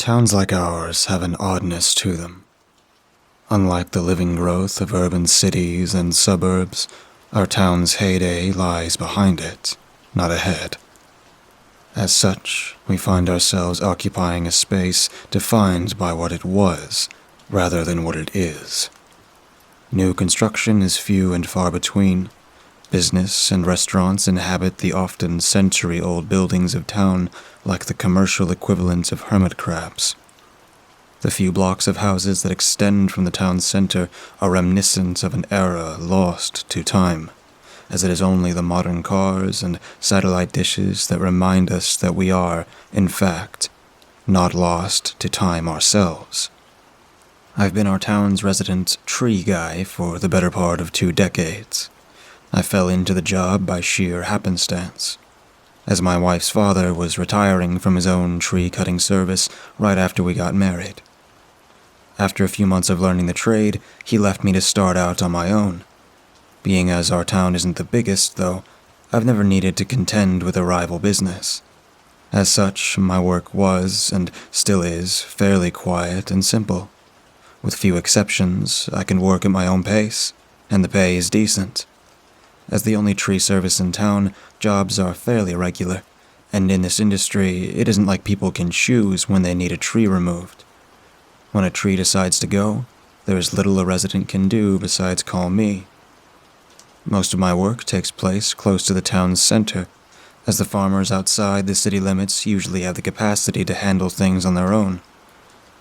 Towns like ours have an oddness to them. Unlike the living growth of urban cities and suburbs, our town's heyday lies behind it, not ahead. As such, we find ourselves occupying a space defined by what it was, rather than what it is. New construction is few and far between. Business and restaurants inhabit the often century-old buildings of town like the commercial equivalent of hermit crabs. The few blocks of houses that extend from the town's center are reminiscent of an era lost to time, as it is only the modern cars and satellite dishes that remind us that we are, in fact, not lost to time ourselves. I've been our town's resident tree guy for the better part of 2 decades. I fell into the job by sheer happenstance, as my wife's father was retiring from his own tree-cutting service right after we got married. After a few months of learning the trade, he left me to start out on my own. Being as our town isn't the biggest, though, I've never needed to contend with a rival business. As such, my work was, and still is, fairly quiet and simple. With few exceptions, I can work at my own pace, and the pay is decent. As the only tree service in town, jobs are fairly regular, and in this industry, it isn't like people can choose when they need a tree removed. When a tree decides to go, there is little a resident can do besides call me. Most of my work takes place close to the town's center, as the farmers outside the city limits usually have the capacity to handle things on their own.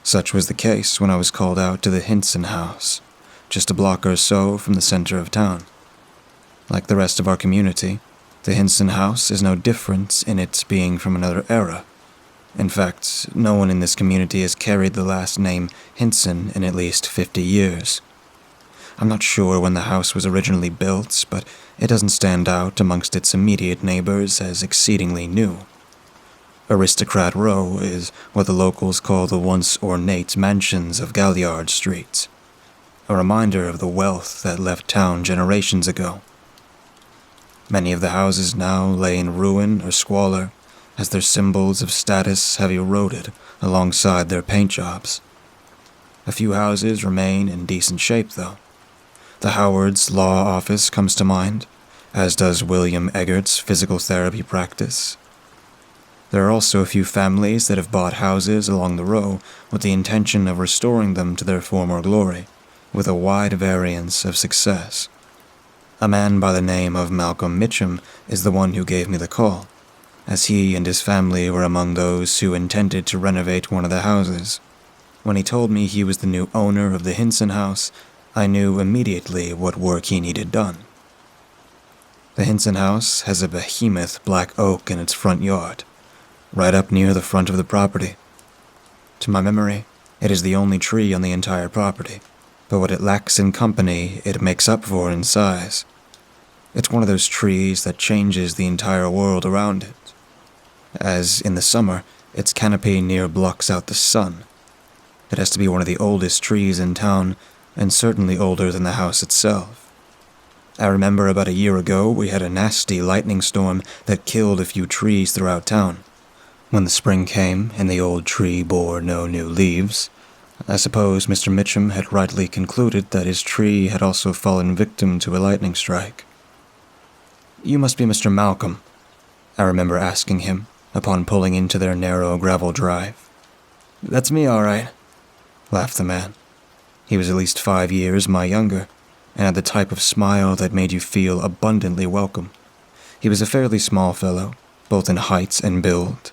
Such was the case when I was called out to the Hinson house, just a block or so from the center of town. Like the rest of our community, the Hinson house is no different in its being from another era. In fact, no one in this community has carried the last name Hinson in at least 50 years. I'm not sure when the house was originally built, but it doesn't stand out amongst its immediate neighbors as exceedingly new. Aristocrat Row is what the locals call the once ornate mansions of Galliard Street, a reminder of the wealth that left town generations ago. Many of the houses now lay in ruin or squalor, as their symbols of status have eroded alongside their paint jobs. A few houses remain in decent shape, though. The Howard's Law Office comes to mind, as does William Eggert's physical therapy practice. There are also a few families that have bought houses along the row with the intention of restoring them to their former glory, with a wide variance of success. A man by the name of Malcolm Mitchum is the one who gave me the call, as he and his family were among those who intended to renovate one of the houses. When he told me he was the new owner of the Hinson house, I knew immediately what work he needed done. The Hinson house has a behemoth black oak in its front yard, right up near the front of the property. To my memory, it is the only tree on the entire property, but what it lacks in company, it makes up for in size. It's one of those trees that changes the entire world around it, as in the summer, its canopy near blocks out the sun. It has to be one of the oldest trees in town, and certainly older than the house itself. I remember about a year ago we had a nasty lightning storm that killed a few trees throughout town. When the spring came and the old tree bore no new leaves, I suppose Mr. Mitchum had rightly concluded that his tree had also fallen victim to a lightning strike. "You must be Mr. Malcolm," I remember asking him upon pulling into their narrow gravel drive. "That's me, all right," laughed the man. He was at least 5 years my younger, and had the type of smile that made you feel abundantly welcome. He was a fairly small fellow, both in height and build.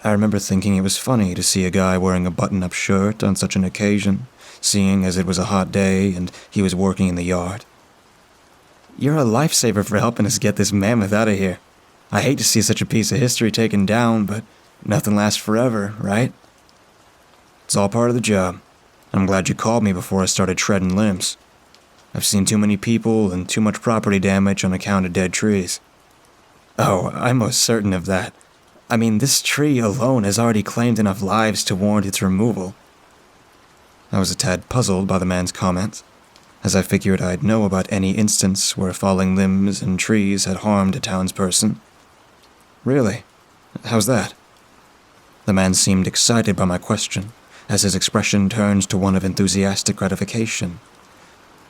I remember thinking it was funny to see a guy wearing a button-up shirt on such an occasion, seeing as it was a hot day and he was working in the yard. "You're a lifesaver for helping us get this mammoth out of here. I hate to see such a piece of history taken down, but nothing lasts forever, right?" "It's all part of the job. I'm glad you called me before I started shredding limbs. I've seen too many people and too much property damage on account of dead trees." "Oh, I'm most certain of that. I mean, this tree alone has already claimed enough lives to warrant its removal." I was a tad puzzled by the man's comment, as I figured I'd know about any instance where falling limbs and trees had harmed a townsperson. "Really? How's that?" The man seemed excited by my question, as his expression turned to one of enthusiastic gratification.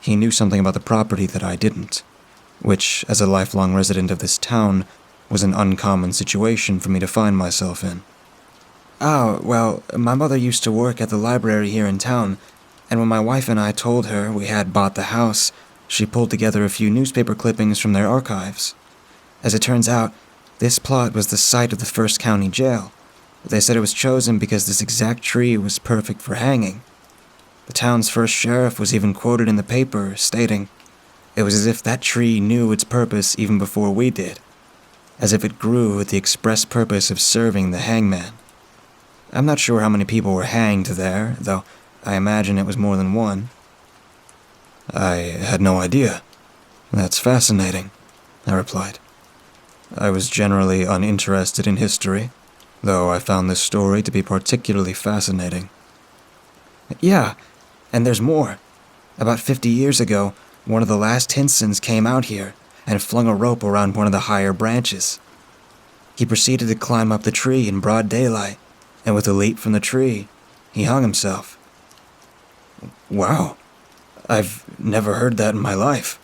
He knew something about the property that I didn't, which, as a lifelong resident of this town, was an uncommon situation for me to find myself in. "Oh, well, my mother used to work at the library here in town, and when my wife and I told her we had bought the house, she pulled together a few newspaper clippings from their archives. As it turns out, this plot was the site of the first county jail. They said it was chosen because this exact tree was perfect for hanging. The town's first sheriff was even quoted in the paper, stating, it was as if that tree knew its purpose even before we did, as if it grew with the express purpose of serving the hangman. I'm not sure how many people were hanged there, though I imagine it was more than one." "I had no idea. That's fascinating," I replied. I was generally uninterested in history, though I found this story to be particularly fascinating. "Yeah, and there's more. About 50 years ago, one of the last Hinsons came out here and flung a rope around one of the higher branches. He proceeded to climb up the tree in broad daylight, and with a leap from the tree, he hung himself." "Wow, I've never heard that in my life.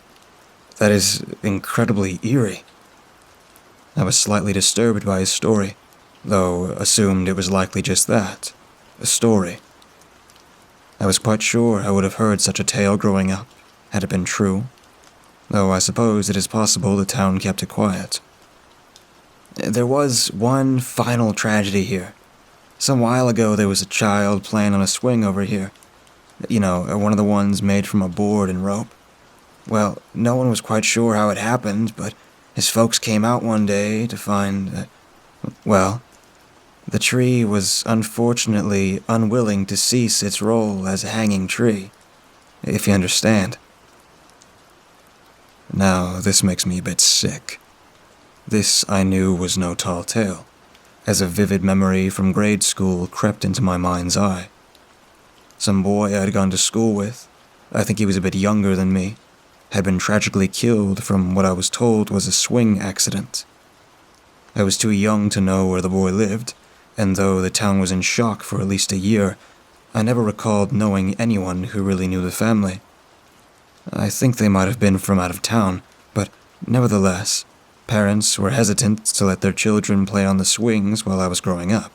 That is incredibly eerie." I was slightly disturbed by his story, though assumed it was likely just that, a story. I was quite sure I would have heard such a tale growing up, had it been true, though I suppose it is possible the town kept it quiet. "There was one final tragedy here. Some while ago there was a child playing on a swing over here. You know, one of the ones made from a board and rope. Well, no one was quite sure how it happened, but his folks came out one day to find that, well, the tree was unfortunately unwilling to cease its role as a hanging tree, if you understand." Now, this makes me a bit sick. This, I knew, was no tall tale, as a vivid memory from grade school crept into my mind's eye. Some boy I had gone to school with, I think he was a bit younger than me, had been tragically killed from what I was told was a swing accident. I was too young to know where the boy lived, and though the town was in shock for at least a year, I never recalled knowing anyone who really knew the family. I think they might have been from out of town, but nevertheless, parents were hesitant to let their children play on the swings while I was growing up.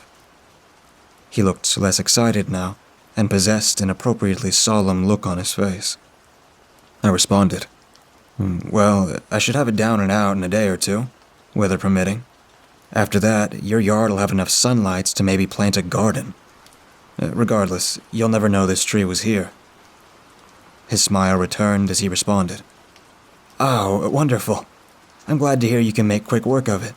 He looked less excited now, and possessed an appropriately solemn look on his face. I responded, "Well, I should have it down and out in a day or two, weather permitting. After that, your yard will have enough sunlight to maybe plant a garden. Regardless, you'll never know this tree was here." His smile returned as he responded, "Oh, wonderful. I'm glad to hear you can make quick work of it.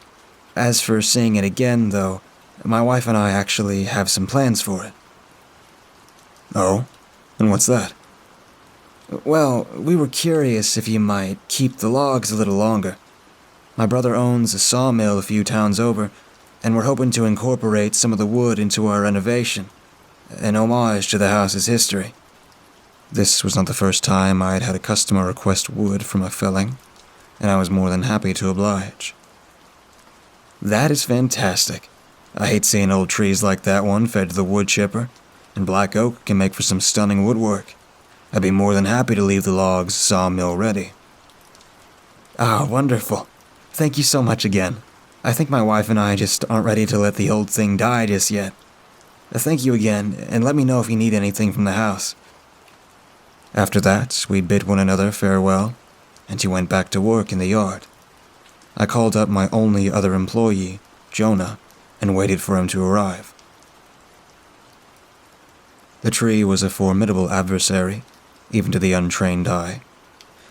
As for seeing it again, though, my wife and I actually have some plans for it." "Oh? And what's that?" "Well, we were curious if you might keep the logs a little longer. My brother owns a sawmill a few towns over, and we're hoping to incorporate some of the wood into our renovation, an homage to the house's history." This was not the first time I had had a customer request wood from a felling, and I was more than happy to oblige. "That is fantastic. I hate seeing old trees like that one fed to the wood chipper, and black oak can make for some stunning woodwork. I'd be more than happy to leave the logs sawmill ready." "Ah, wonderful. Thank you so much again. I think my wife and I just aren't ready to let the old thing die just yet. Thank you again, and let me know if you need anything from the house." After that, we bid one another farewell, and he went back to work in the yard. I called up my only other employee, Jonah, and waited for him to arrive. The tree was a formidable adversary, even to the untrained eye.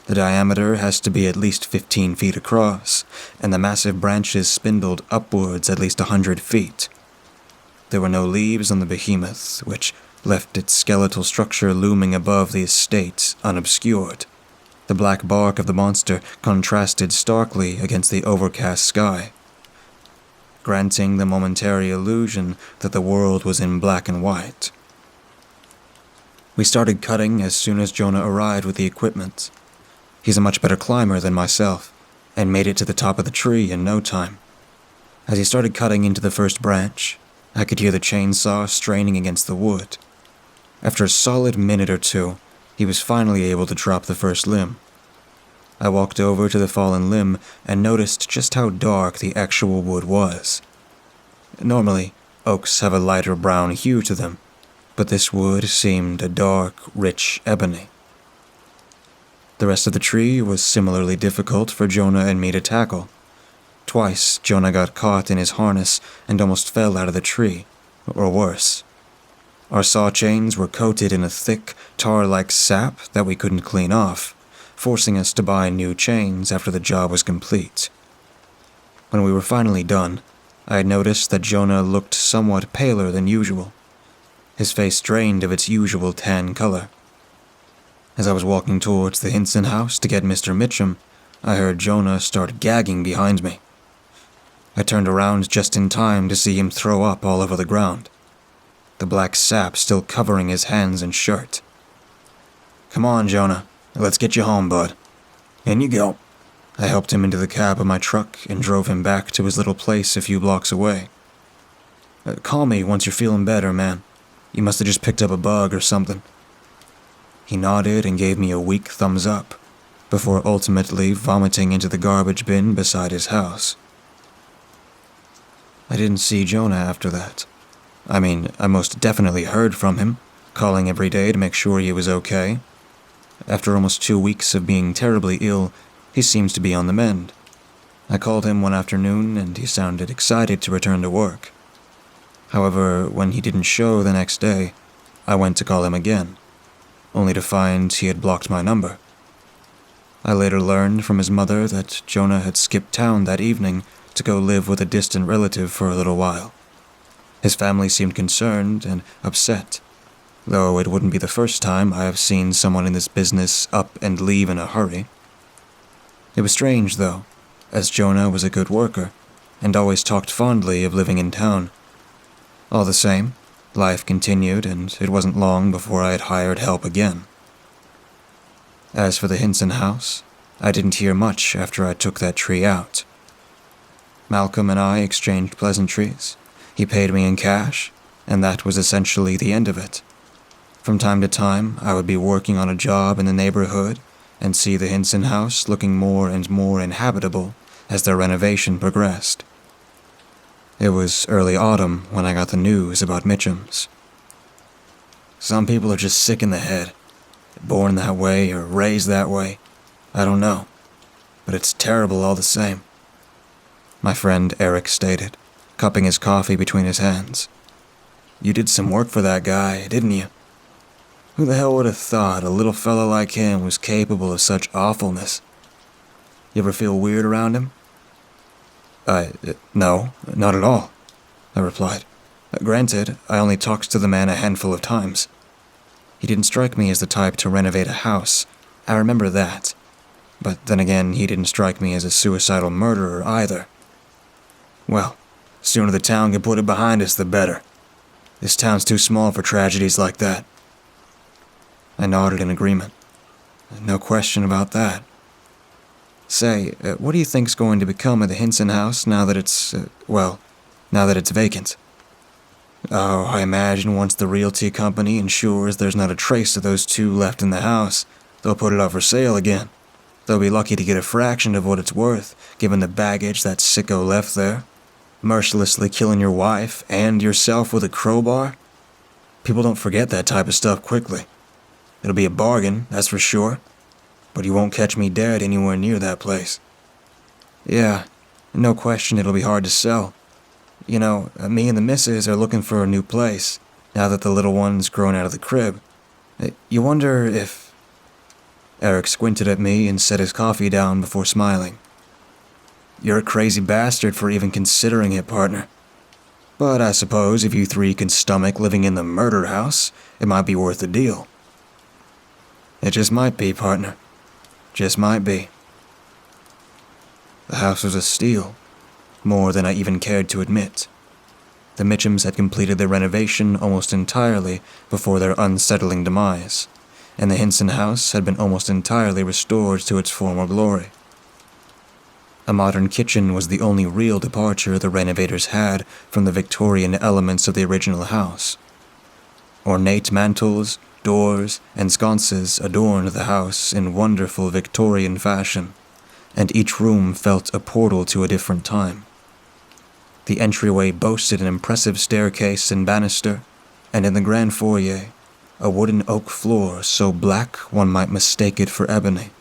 The diameter has to be at least 15 feet across, and the massive branches spindled upwards at least 100 feet. There were no leaves on the behemoth, which left its skeletal structure looming above the estate unobscured. The black bark of the monster contrasted starkly against the overcast sky, granting the momentary illusion that the world was in black and white. We started cutting as soon as Jonah arrived with the equipment. He's a much better climber than myself, and made it to the top of the tree in no time. As he started cutting into the first branch, I could hear the chainsaw straining against the wood. After a solid minute or two, he was finally able to drop the first limb. I walked over to the fallen limb and noticed just how dark the actual wood was. Normally, oaks have a lighter brown hue to them, but this wood seemed a dark, rich ebony. The rest of the tree was similarly difficult for Jonah and me to tackle. Twice, Jonah got caught in his harness and almost fell out of the tree, or worse. Our saw chains were coated in a thick, tar-like sap that we couldn't clean off, forcing us to buy new chains after the job was complete. When we were finally done, I had noticed that Jonah looked somewhat paler than usual. His face drained of its usual tan color. As I was walking towards the Hinson house to get Mr. Mitchum, I heard Jonah start gagging behind me. I turned around just in time to see him throw up all over the ground, the black sap still covering his hands and shirt. "Come on, Jonah. Let's get you home, bud." "In you go." I helped him into the cab of my truck and drove him back to his little place a few blocks away. "Call me once you're feeling better, man. You must have just picked up a bug or something." He nodded and gave me a weak thumbs up, before ultimately vomiting into the garbage bin beside his house. I didn't see Jonah after that. I mean, I most definitely heard from him, calling every day to make sure he was okay. After almost 2 weeks of being terribly ill, he seems to be on the mend. I called him one afternoon and he sounded excited to return to work. However, when he didn't show the next day, I went to call him again, only to find he had blocked my number. I later learned from his mother that Jonah had skipped town that evening to go live with a distant relative for a little while. His family seemed concerned and upset, though it wouldn't be the first time I have seen someone in this business up and leave in a hurry. It was strange, though, as Jonah was a good worker and always talked fondly of living in town. All the same, life continued, and it wasn't long before I had hired help again. As for the Hinson house, I didn't hear much after I took that tree out. Malcolm and I exchanged pleasantries. He paid me in cash, and that was essentially the end of it. From time to time, I would be working on a job in the neighborhood and see the Hinson house looking more and more inhabitable as their renovation progressed. It was early autumn when I got the news about Mitchum's. Some people are just sick in the head. Born that way or raised that way. I don't know. But it's terrible all the same. My friend Eric stated, cupping his coffee between his hands. You did some work for that guy, didn't you? Who the hell would have thought a little fella like him was capable of such awfulness? You ever feel weird around him? No, not at all, I replied. Granted, I only talked to the man a handful of times. He didn't strike me as the type to renovate a house. I remember that. But then again, he didn't strike me as a suicidal murderer either. Well, sooner the town can put it behind us, the better. This town's too small for tragedies like that. I nodded in agreement. No question about that. Say, what do you think's going to become of the Hinson house now that it's vacant? Oh, I imagine once the realty company ensures there's not a trace of those two left in the house, they'll put it up for sale again. They'll be lucky to get a fraction of what it's worth, given the baggage that sicko left there. Mercilessly killing your wife and yourself with a crowbar? People don't forget that type of stuff quickly. It'll be a bargain, that's for sure. But you won't catch me dead anywhere near that place. Yeah, no question it'll be hard to sell. You know, me and the missus are looking for a new place, now that the little one's grown out of the crib. You wonder if... Eric squinted at me and set his coffee down before smiling. You're a crazy bastard for even considering it, partner. But I suppose if you three can stomach living in the murder house, it might be worth the deal. It just might be, partner. Just might be. The house was a steal, more than I even cared to admit. The Mitchums had completed their renovation almost entirely before their unsettling demise, and the Hinson house had been almost entirely restored to its former glory. A modern kitchen was the only real departure the renovators had from the Victorian elements of the original house. Ornate mantels, doors, and sconces adorned the house in wonderful Victorian fashion, and each room felt a portal to a different time. The entryway boasted an impressive staircase and banister, and in the grand foyer, a wooden oak floor so black one might mistake it for ebony.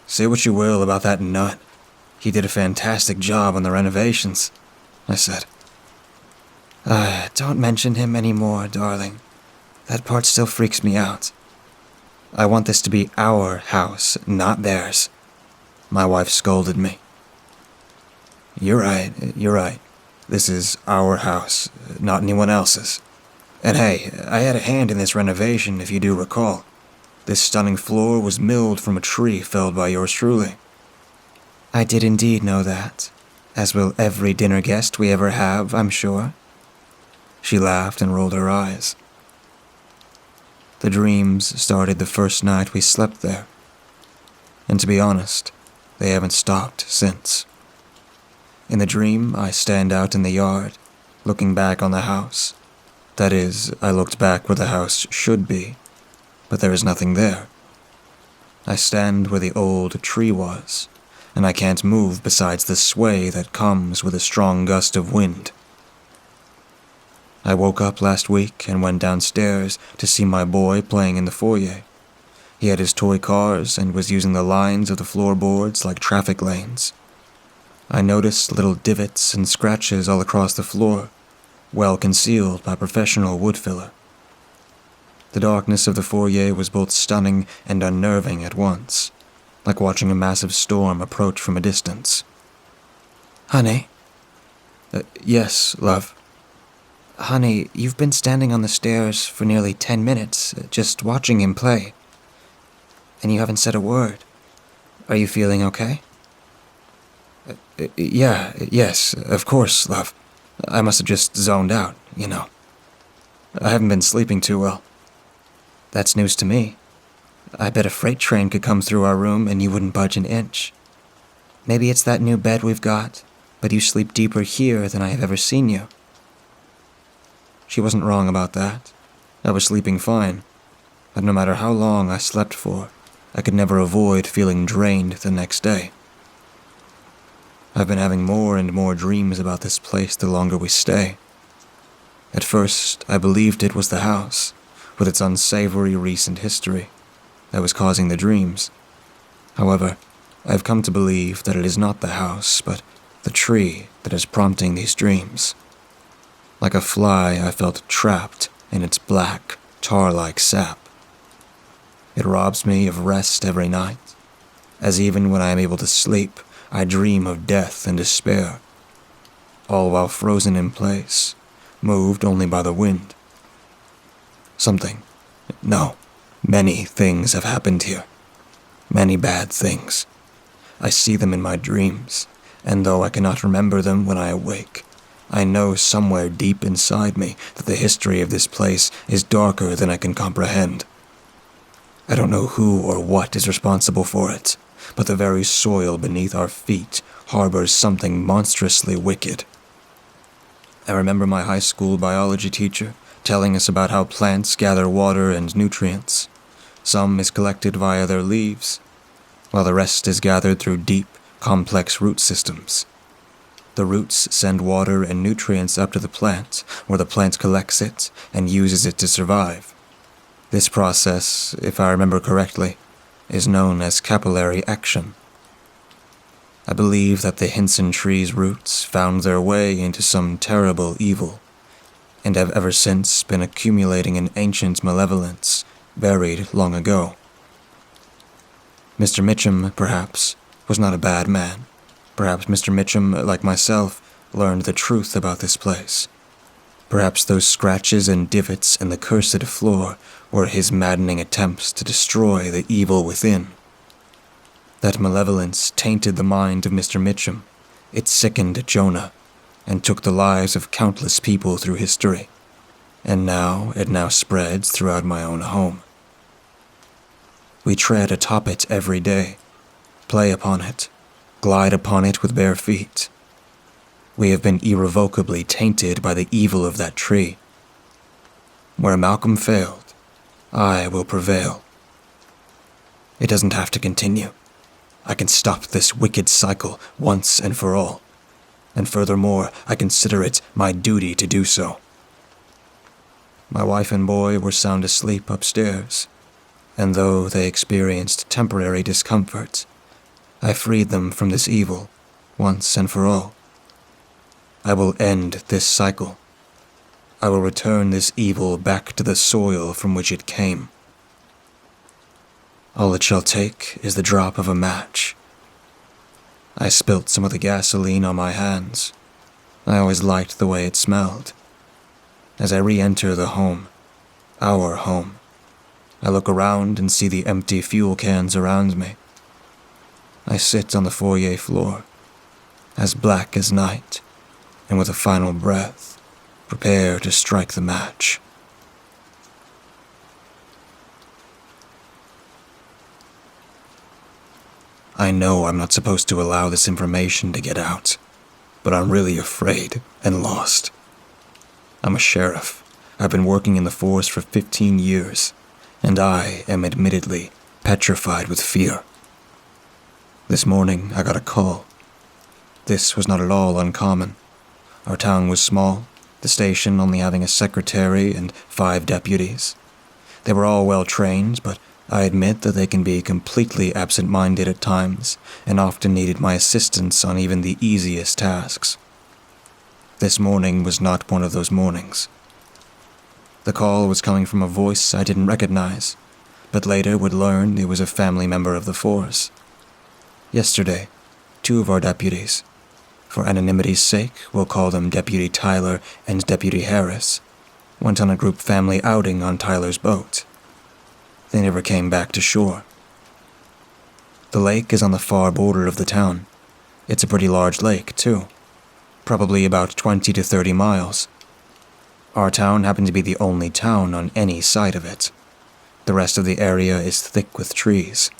"Say what you will about that nut. He did a fantastic job on the renovations," I said. Don't mention him anymore, darling. That part still freaks me out. I want this to be our house, not theirs," my wife scolded me. You're right. This is our house, not anyone else's. And hey, I had a hand in this renovation, if you do recall. This stunning floor was milled from a tree felled by yours truly." "I did indeed know that, as will every dinner guest we ever have, I'm sure." She laughed and rolled her eyes. The dreams started the first night we slept there. And to be honest, they haven't stopped since. In the dream, I stand out in the yard, looking back on the house. That is, I looked back where the house should be, but there is nothing there. I stand where the old tree was, and I can't move besides the sway that comes with a strong gust of wind. I woke up last week and went downstairs to see my boy playing in the foyer. He had his toy cars and was using the lines of the floorboards like traffic lanes. I noticed little divots and scratches all across the floor, well concealed by professional wood filler. The darkness of the foyer was both stunning and unnerving at once, like watching a massive storm approach from a distance. "Honey?" Yes, love." "Honey, you've been standing on the stairs for nearly 10 minutes, just watching him play. And you haven't said a word. Are you feeling okay?" Yes, of course, love. I must have just zoned out, you know. I haven't been sleeping too well." "That's news to me. I bet a freight train could come through our room and you wouldn't budge an inch. Maybe it's that new bed we've got, but you sleep deeper here than I have ever seen you." She wasn't wrong about that. I was sleeping fine, but no matter how long I slept for, I could never avoid feeling drained the next day. I've been having more and more dreams about this place the longer we stay. At first, I believed it was the house, with its unsavory recent history, that was causing the dreams. However, I've come to believe that it is not the house, but the tree that is prompting these dreams. Like a fly, I felt trapped in its black, tar-like sap. It robs me of rest every night, as even when I am able to sleep, I dream of death and despair, all while frozen in place, moved only by the wind. Many things have happened here. Many bad things. I see them in my dreams, and though I cannot remember them when I awake, I know somewhere deep inside me that the history of this place is darker than I can comprehend. I don't know who or what is responsible for it, but the very soil beneath our feet harbors something monstrously wicked. I remember my high school biology teacher telling us about how plants gather water and nutrients. Some is collected via their leaves, while the rest is gathered through deep, complex root systems. The roots send water and nutrients up to the plant, where the plant collects it and uses it to survive. This process, if I remember correctly, is known as capillary action. I believe that the Hinson tree's roots found their way into some terrible evil, and have ever since been accumulating an ancient malevolence buried long ago. Mr. Mitchum, perhaps, was not a bad man. Perhaps Mr. Mitchum, like myself, learned the truth about this place. Perhaps those scratches and divots in the cursed floor were his maddening attempts to destroy the evil within. That malevolence tainted the mind of Mr. Mitchum. It sickened Jonah, and took the lives of countless people through history. And now it spreads throughout my own home. We tread atop it every day, play upon it, glide upon it with bare feet. We have been irrevocably tainted by the evil of that tree. Where Malcolm failed, I will prevail. It doesn't have to continue. I can stop this wicked cycle once and for all. And furthermore, I consider it my duty to do so. My wife and boy were sound asleep upstairs, and though they experienced temporary discomfort, I freed them from this evil once and for all. I will end this cycle. I will return this evil back to the soil from which it came. All it shall take is the drop of a match. I spilt some of the gasoline on my hands. I always liked the way it smelled. As I re-enter the home, our home, I look around and see the empty fuel cans around me. I sit on the foyer floor, as black as night, and with a final breath, prepare to strike the match. I know I'm not supposed to allow this information to get out, but I'm really afraid and lost. I'm a sheriff. I've been working in the force for 15 years, and I am admittedly petrified with fear. This morning, I got a call. This was not at all uncommon. Our town was small, the station only having a secretary and 5 deputies. They were all well trained, but I admit that they can be completely absent-minded at times, and often needed my assistance on even the easiest tasks. This morning was not one of those mornings. The call was coming from a voice I didn't recognize, but later would learn it was a family member of the force. Yesterday, 2 of our deputies, for anonymity's sake, we'll call them Deputy Tyler and Deputy Harris, went on a group family outing on Tyler's boat. They never came back to shore. The lake is on the far border of the town. It's a pretty large lake, too. Probably about 20 to 30 miles. Our town happened to be the only town on any side of it. The rest of the area is thick with trees.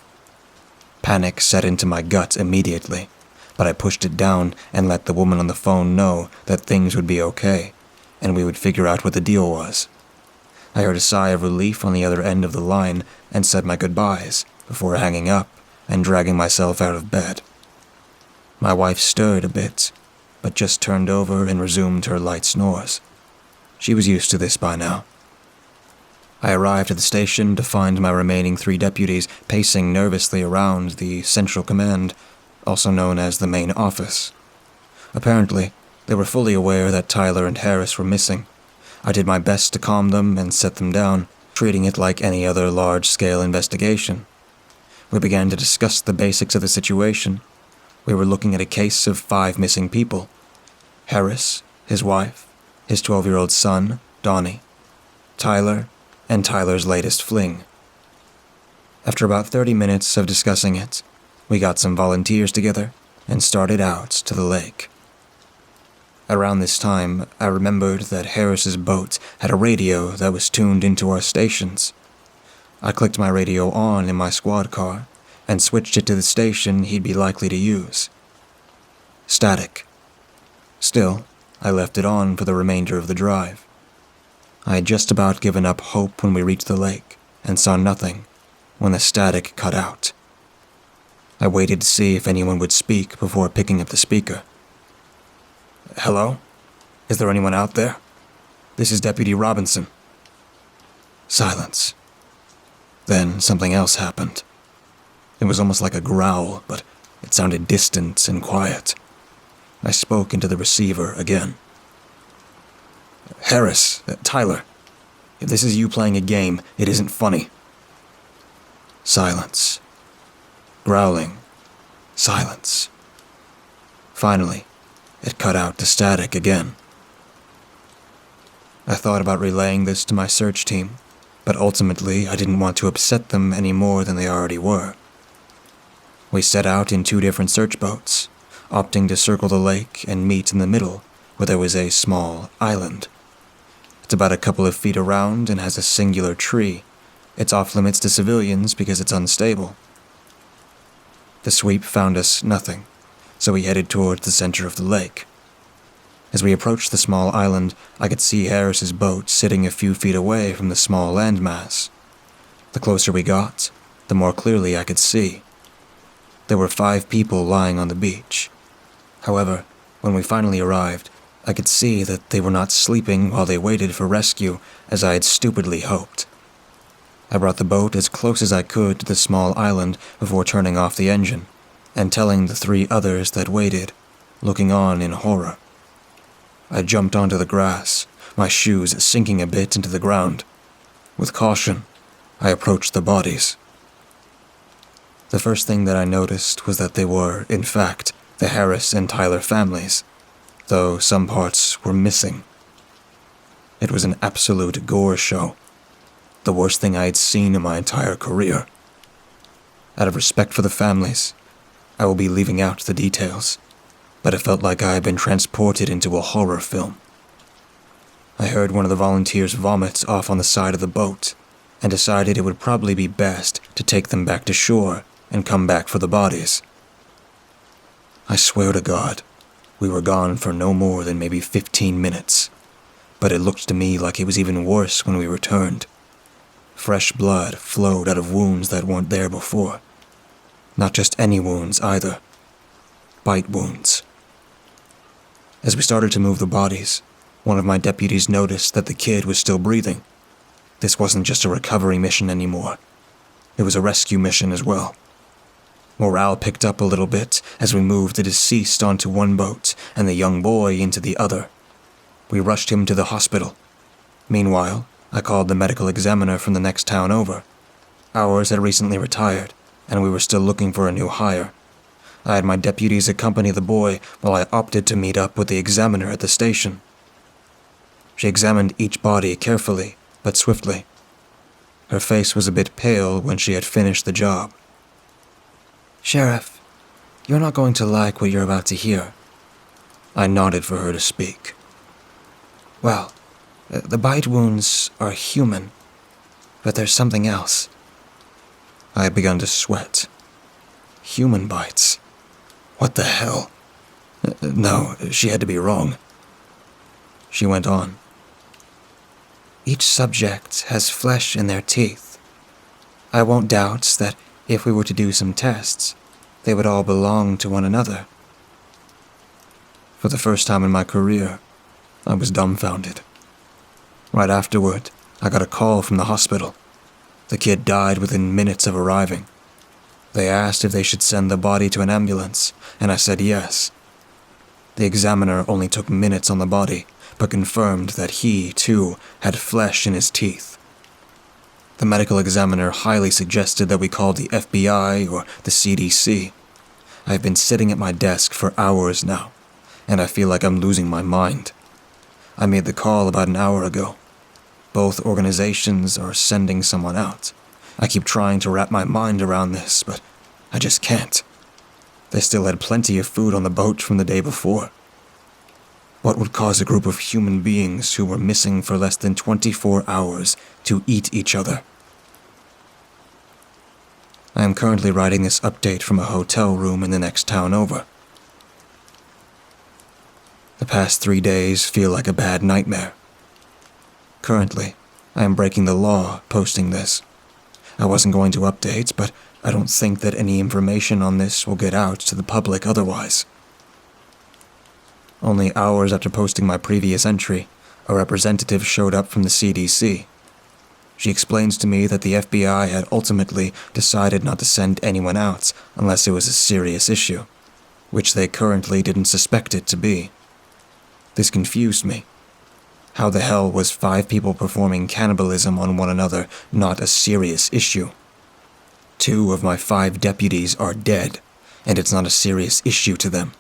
Panic set into my gut immediately, but I pushed it down and let the woman on the phone know that things would be okay, and we would figure out what the deal was. I heard a sigh of relief on the other end of the line and said my goodbyes before hanging up and dragging myself out of bed. My wife stirred a bit, but just turned over and resumed her light snores. She was used to this by now. I arrived at the station to find my remaining 3 deputies pacing nervously around the Central Command, also known as the main office. Apparently, they were fully aware that Tyler and Harris were missing. I did my best to calm them and set them down, treating it like any other large-scale investigation. We began to discuss the basics of the situation. We were looking at a case of 5 missing people. Harris, his wife, his 12-year-old son, Donnie, Tyler, and Tyler's latest fling. After about 30 minutes of discussing it, we got some volunteers together and started out to the lake. Around this time, I remembered that Harris's boat had a radio that was tuned into our stations. I clicked my radio on in my squad car and switched it to the station he'd be likely to use. Static. Still, I left it on for the remainder of the drive. I had just about given up hope when we reached the lake and saw nothing when the static cut out. I waited to see if anyone would speak before picking up the speaker. "Hello? Is there anyone out there? This is Deputy Robinson." Silence. Then something else happened. It was almost like a growl, but it sounded distant and quiet. I spoke into the receiver again. "Harris, Tyler, if this is you playing a game, it isn't funny." Silence. Growling. Silence. Finally, it cut out to static again. I thought about relaying this to my search team, but ultimately I didn't want to upset them any more than they already were. We set out in 2 different search boats, opting to circle the lake and meet in the middle, where there was a small island. It's about a couple of feet around and has a singular tree. It's off limits to civilians because it's unstable. The sweep found us nothing, so we headed towards the center of the lake. As we approached the small island, I could see Harris's boat sitting a few feet away from the small landmass. The closer we got, the more clearly I could see. There were 5 people lying on the beach. However, when we finally arrived, I could see that they were not sleeping while they waited for rescue, as I had stupidly hoped. I brought the boat as close as I could to the small island before turning off the engine, and telling the 3 others that waited, looking on in horror. I jumped onto the grass, my shoes sinking a bit into the ground. With caution, I approached the bodies. The first thing that I noticed was that they were, in fact, the Harris and Tyler families, though some parts were missing. It was an absolute gore show, the worst thing I had seen in my entire career. Out of respect for the families, I will be leaving out the details, but it felt like I had been transported into a horror film. I heard one of the volunteers vomit off on the side of the boat, and decided it would probably be best to take them back to shore and come back for the bodies. I swear to God, we were gone for no more than maybe 15 minutes, but it looked to me like it was even worse when we returned. Fresh blood flowed out of wounds that weren't there before. Not just any wounds either. Bite wounds. As we started to move the bodies, one of my deputies noticed that the kid was still breathing. This wasn't just a recovery mission anymore. It was a rescue mission as well. Morale picked up a little bit as we moved the deceased onto one boat and the young boy into the other. We rushed him to the hospital. Meanwhile, I called the medical examiner from the next town over. Ours had recently retired, and we were still looking for a new hire. I had my deputies accompany the boy while I opted to meet up with the examiner at the station. She examined each body carefully, but swiftly. Her face was a bit pale when she had finished the job. "Sheriff, you're not going to like what you're about to hear." I nodded for her to speak. "Well, the bite wounds are human, but there's something else." I had begun to sweat. Human bites? What the hell? No, she had to be wrong. She went on. "Each subject has flesh in their teeth. I won't doubt that if we were to do some tests, they would all belong to one another." For the first time in my career, I was dumbfounded. Right afterward, I got a call from the hospital. The kid died within minutes of arriving. They asked if they should send the body to an ambulance, and I said yes. The examiner only took minutes on the body, but confirmed that he, too, had flesh in his teeth. The medical examiner highly suggested that we call the FBI or the CDC. I've been sitting at my desk for hours now, and I feel like I'm losing my mind. I made the call about an hour ago. Both organizations are sending someone out. I keep trying to wrap my mind around this, but I just can't. They still had plenty of food on the boat from the day before. What would cause a group of human beings who were missing for less than 24 hours to eat each other? I am currently writing this update from a hotel room in the next town over. The past 3 days feel like a bad nightmare. Currently, I am breaking the law posting this. I wasn't going to update, but I don't think that any information on this will get out to the public otherwise. Only hours after posting my previous entry, a representative showed up from the CDC. She explains to me that the FBI had ultimately decided not to send anyone out unless it was a serious issue, which they currently didn't suspect it to be. This confused me. How the hell was 5 people performing cannibalism on one another not a serious issue? 2 of my 5 deputies are dead, and it's not a serious issue to them.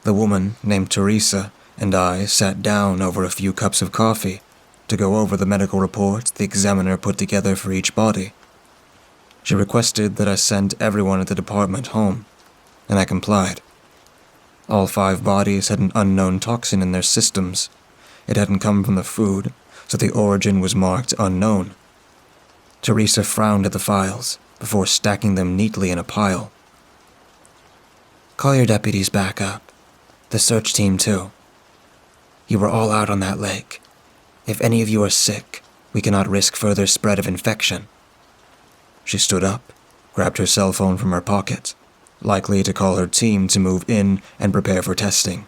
The woman, named Teresa, and I sat down over a few cups of coffee to go over the medical report the examiner put together for each body. She requested that I send everyone at the department home, and I complied. All 5 bodies had an unknown toxin in their systems. It hadn't come from the food, so the origin was marked unknown. Teresa frowned at the files before stacking them neatly in a pile. Call your deputies back up. The search team, too. You were all out on that lake. If any of you are sick, we cannot risk further spread of infection." She stood up, grabbed her cell phone from her pocket, likely to call her team to move in and prepare for testing.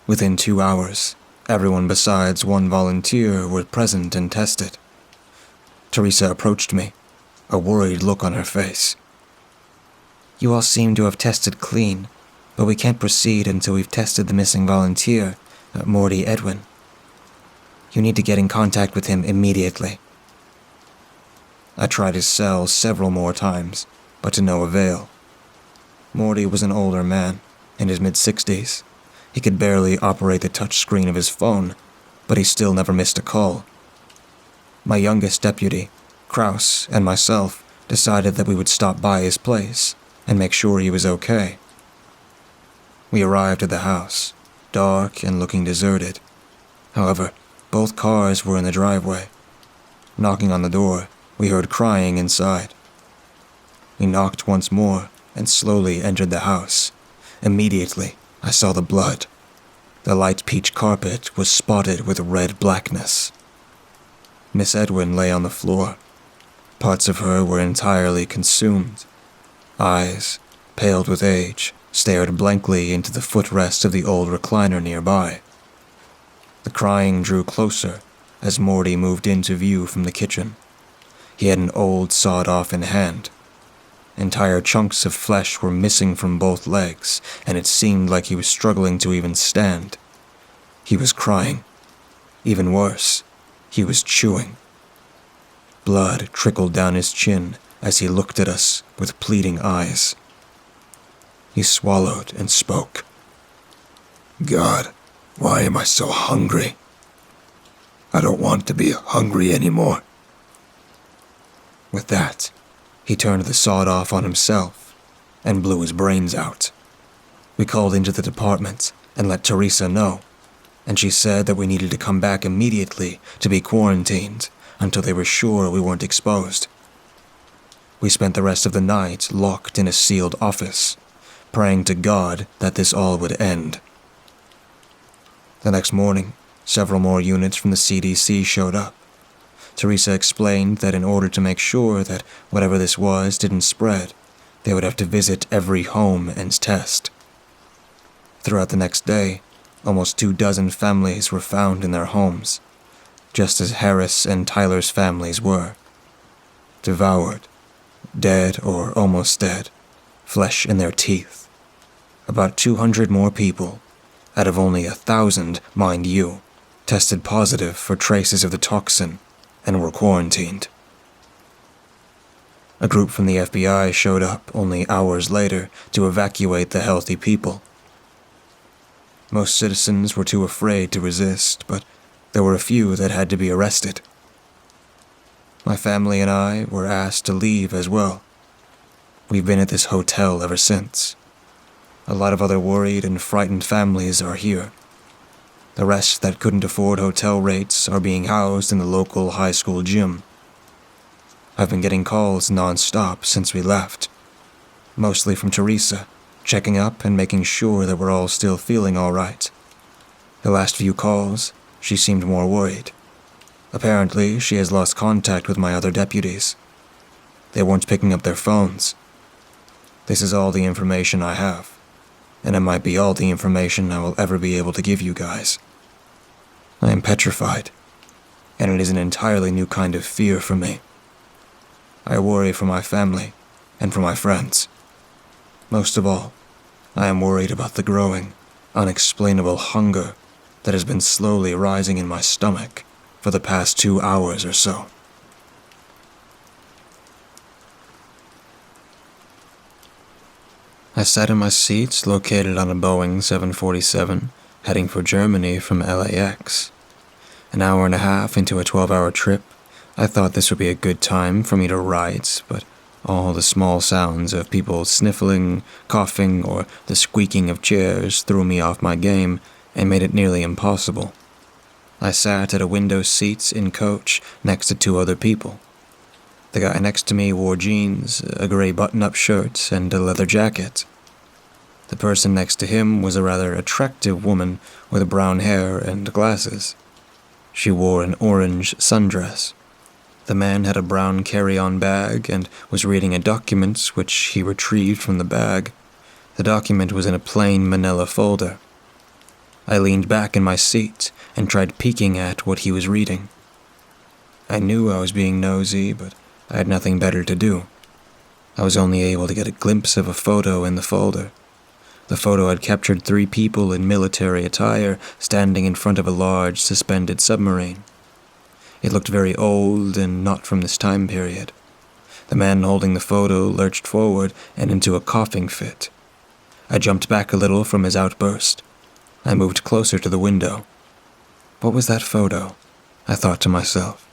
Within 2 hours, everyone besides one volunteer were present and tested. Teresa approached me, a worried look on her face. "You all seem to have tested clean, but we can't proceed until we've tested the missing volunteer, Morty Edwin. You need to get in contact with him immediately." I tried his cell several more times, but to no avail. Morty was an older man, in his mid-60s. He could barely operate the touchscreen of his phone, but he still never missed a call. My youngest deputy, Kraus, and myself decided that we would stop by his place and make sure he was okay. We arrived at the house, dark and looking deserted. However, both cars were in the driveway. Knocking on the door, we heard crying inside. We knocked once more and slowly entered the house. Immediately, I saw the blood. The light peach carpet was spotted with red blackness. Miss Edwin lay on the floor. Parts of her were entirely consumed. Eyes, paled with age, stared blankly into the footrest of the old recliner nearby. The crying drew closer as Morty moved into view from the kitchen. He had an old sawed-off in hand. Entire chunks of flesh were missing from both legs, and it seemed like he was struggling to even stand. He was crying. Even worse, he was chewing. Blood trickled down his chin as he looked at us with pleading eyes. He swallowed and spoke. "God, why am I so hungry? I don't want to be hungry anymore." With that, he turned the sawed-off on himself and blew his brains out. We called into the department and let Teresa know, and she said that we needed to come back immediately to be quarantined until they were sure we weren't exposed. We spent the rest of the night locked in a sealed office, praying to God that this all would end. The next morning, several more units from the CDC showed up. Teresa explained that in order to make sure that whatever this was didn't spread, they would have to visit every home and test. Throughout the next day, almost 24 families were found in their homes, just as Harris and Tyler's families were. Devoured, dead or almost dead, flesh in their teeth. About 200 more people, out of only 1,000, mind you, tested positive for traces of the toxin and were quarantined. A group from the FBI showed up only hours later to evacuate the healthy people. Most citizens were too afraid to resist, but there were a few that had to be arrested. My family and I were asked to leave as well. We've been at this hotel ever since. A lot of other worried and frightened families are here. The rest that couldn't afford hotel rates are being housed in the local high school gym. I've been getting calls non-stop since we left, mostly from Teresa, checking up and making sure that we're all still feeling all right. The last few calls, she seemed more worried. Apparently, she has lost contact with my other deputies. They weren't picking up their phones. This is all the information I have, and it might be all the information I will ever be able to give you guys. I am petrified, and it is an entirely new kind of fear for me. I worry for my family and for my friends. Most of all, I am worried about the growing, unexplainable hunger that has been slowly rising in my stomach for the past 2 hours or so. I sat in my seat located on a Boeing 747, heading for Germany from LAX. An hour and a half into a 12-hour trip, I thought this would be a good time for me to write, but all the small sounds of people sniffling, coughing, or the squeaking of chairs threw me off my game and made it nearly impossible. I sat at a window seat in coach next to 2 other people. The guy next to me wore jeans, a gray button-up shirt, and a leather jacket. The person next to him was a rather attractive woman with brown hair and glasses. She wore an orange sundress. The man had a brown carry-on bag and was reading a document which he retrieved from the bag. The document was in a plain manila folder. I leaned back in my seat and tried peeking at what he was reading. I knew I was being nosy, but I had nothing better to do. I was only able to get a glimpse of a photo in the folder. The photo had captured 3 people in military attire standing in front of a large suspended submarine. It looked very old and not from this time period. The man holding the photo lurched forward and into a coughing fit. I jumped back a little from his outburst. I moved closer to the window. What was that photo? I thought to myself.